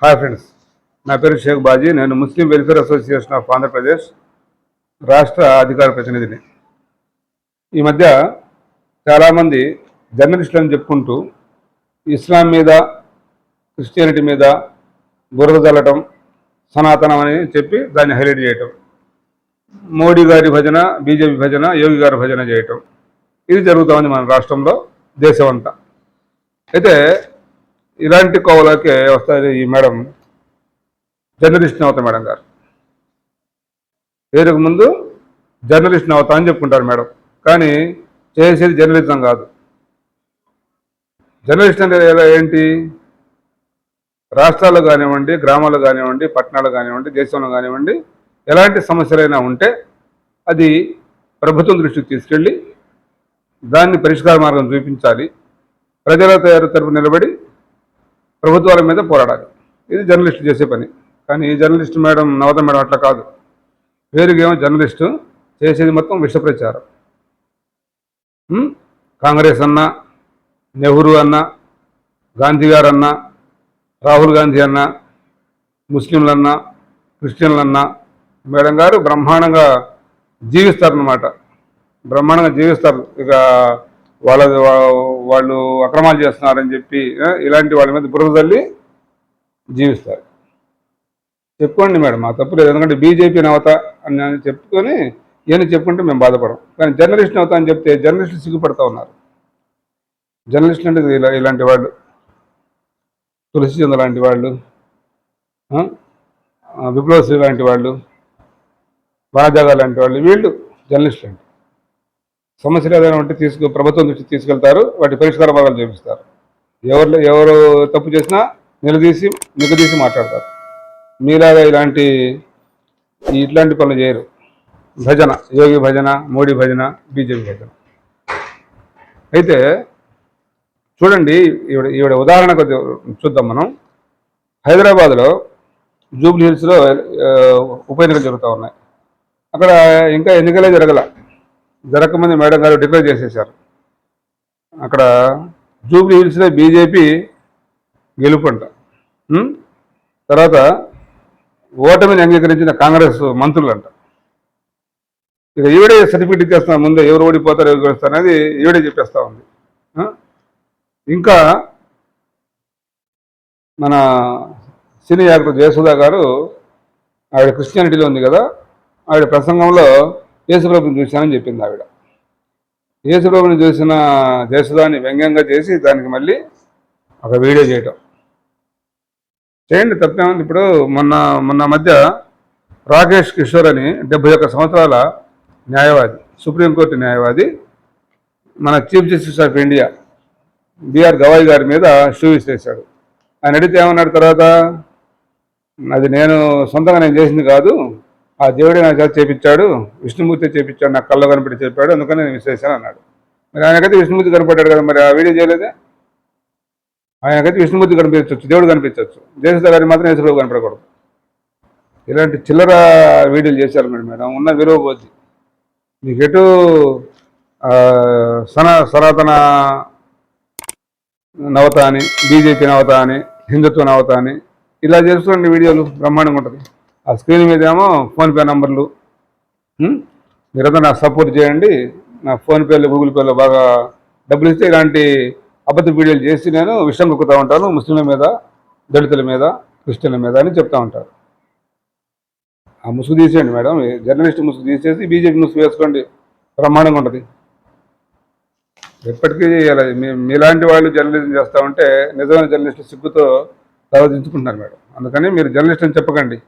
Hi friends, నా పేరు షేక్ బాజీ. నేను ముస్లిం వెల్ఫేర్ అసోసియేషన్ ఆఫ్ ఆంధ్రప్రదేశ్ రాష్ట్ర అధికార ప్రతినిధిని. ఈ మధ్య చాలామంది జర్నలిస్టులను చెప్పుకుంటూ ఇస్లాం మీద, క్రిస్టియానిటీ మీద బురద చల్లటం, సనాతనం అని చెప్పి దాన్ని హైలైట్ చేయటం, మోడీ గారి భజన, బీజేపీ భజన, యోగి గారి భజన చేయటం, ఇది జరుగుతూ ఉంది మన రాష్ట్రంలో, దేశం అంతా. అయితే ఇలాంటి కోవలకే వస్తుంది ఈ మేడం, జర్నలిస్ట్ నవత మేడం గారు. పేరుకు ముందు జర్నలిస్ట్ నవత అని చెప్పుకుంటారు మేడం, కానీ చేసేది జర్నలిజం కాదు. జర్నలిస్ట్ అంటే ఏంటి? రాష్ట్రాల్లో కానివ్వండి, గ్రామాల్లో కానివ్వండి, పట్టణాలు కానివ్వండి, దేశంలో కానివ్వండి, ఎలాంటి సమస్యలైనా ఉంటే అది ప్రభుత్వం దృష్టికి తీసుకెళ్ళి దాన్ని పరిష్కార మార్గం చూపించాలి, ప్రజల తరపు నిలబడి ప్రభుత్వాల మీద పోరాడాలి. ఇది జర్నలిస్టు చేసే పని. కానీ ఈ జర్నలిస్ట్ మేడం, నవత మేడం అట్లా కాదు. పేరుకేమో జర్నలిస్టు, చేసేది మొత్తం విష ప్రచారం. కాంగ్రెస్ అన్నా, నెహ్రూ అన్నా, గాంధీ గారు అన్నా, రాహుల్ గాంధీ అన్నా, ముస్లింలన్నా, క్రిస్టియన్లన్నా మేడం గారు బ్రహ్మాండంగా జీవిస్తారన్నమాట. బ్రహ్మాండంగా జీవిస్తారు. ఇక వాళ్ళు అక్రమాలు చేస్తున్నారని చెప్పి ఇలాంటి వాళ్ళ మీద బురద తల్లి జీవిస్తారు. చెప్పుకోండి మేడం, మా తప్పు లేదు. ఎందుకంటే బీజేపీ నవత అని చెప్పుకొని ఇవన్నీ చెప్పుకుంటే మేము బాధపడం. కానీ జర్నలిస్ట్ నవత అని చెప్తే జర్నలిస్టులు సిగ్గుపడుతూ ఉన్నారు. జర్నలిస్టులు అంటే ఇలాంటి వాళ్ళు, తులసి చంద్ర లాంటి వాళ్ళు, విప్లవశ్రీ లాంటి వాళ్ళు, బాణజాగా లాంటి వాళ్ళు, వీళ్ళు జర్నలిస్టులు అంటే. సమస్యలు ఏదైనా ఉంటే ప్రభుత్వం దృష్టి తీసుకెళ్తారు, వాటి పరిష్కార మార్గాలు చూపిస్తారు. ఎవరు తప్పు చేసినా నిలదీసి మాట్లాడతారు. మీలాగా ఇట్లాంటి పనులు చేయరు. భజన, యోగి భజన, మోడీ భజన, బీజేపీ భజన. అయితే చూడండి, ఈవిడ ఉదాహరణకు చూద్దాం మనం. హైదరాబాద్లో జూబ్లీ హిల్స్లో ఉప ఎన్నికలు జరుగుతూ ఉన్నాయి. అక్కడ ఇంకా ఎన్నికలే జరగకముందు మేడం గారు డిక్లేర్ చేసేసారు. అక్కడ జూబ్లీ హిల్స్లో బీజేపీ గెలుపంట. తర్వాత ఓటమిని అంగీకరించిన కాంగ్రెస్ మంత్రులంట. ఇక ఈవిడే సర్టిఫికేట్ ఇచ్చేస్తా, ముందే ఎవరు ఓడిపోతారు, ఎవరు గెలుస్తారు అనేది ఈవిడే చెప్పేస్తా ఉంది. ఇంకా మన సినీ యాక్టర్ జయసుధా గారు, ఆవిడ క్రిస్టియానిటీలో ఉంది కదా, ఆవిడ ప్రసంగంలో యేసుప్రభుని చూశానని చెప్పింది. ఆవిడ యేసుప్రభుని చూసిన జయసుధాని వ్యంగ్యంగా చేసి దానికి మళ్ళీ ఒక వీడియో చేయటం. చేయండి, తప్పేముంది. ఇప్పుడు మొన్న మధ్య రాకేష్ కిషోర్ అని 71 సంవత్సరాల న్యాయవాది, సుప్రీంకోర్టు న్యాయవాది, మన chief justice of India BR Gavai గారి మీద షూ విసిరేశాడు. ఆయన అడిగితే ఏమన్నాడు తర్వాత, అది సొంతంగా నేను చేసింది కాదు, ఆ దేవుడే నా చేత చేపించాడు, విష్ణుమూర్తి చేపించాడు, నాకు కళ్ళ కనిపెట్టి చెప్పాడు, అందుకని నేను విశ్లేషణ అన్నాడు. మరి ఆయనకైతే విష్ణుమూర్తి కనపడ్డాడు కదా, మరి ఆ వీడియో చేయలేదే? ఆయనకైతే విష్ణుమూర్తి కనిపించవచ్చు, దేవుడు కనిపించవచ్చు, జయసుధ గారికి మాత్రం యేసుప్రభు కనపడకూడదు. ఇలాంటి చిల్లర వీడియోలు చేశారు మేడం. ఉన్న విలువ పోద్ది. మీకెటు సనాతన నవత అని, బీజేపీ నవత అని, హిందుత్వ నవత అని ఇలా చేస్తుండే వీడియోలు బ్రహ్మాండంగా ఉంటుంది. ఆ స్క్రీన్ మీద ఏమో ఫోన్పే నంబర్లు, మీరంతా నాకు సపోర్ట్ చేయండి, నా ఫోన్పేలో, గూగుల్ పేలో బాగా డబ్బులు ఇస్తే ఇలాంటి అబద్ధ వీడియోలు చేసి నేను విషయం కుక్కుతూ ఉంటాను, ముస్లింల మీద, దళితుల మీద, క్రిస్టియన్ల మీద అని చెప్తా ఉంటారు. ఆ ముసుగు తీసేయండి మేడం, జర్నలిస్ట్ ముసుగు తీసేసి బీజేపీ ముసుగు వేసుకోండి, బ్రహ్మాండంగా ఉంటుంది. ఎప్పటికీ మీలాంటి వాళ్ళు జర్నలిజం చేస్తూ ఉంటే నిజమైన జర్నలిస్టు సిగ్గుతో ప్రవర్తించుకుంటున్నారు మేడం. అందుకని మీరు జర్నలిస్ట్ అని చెప్పకండి.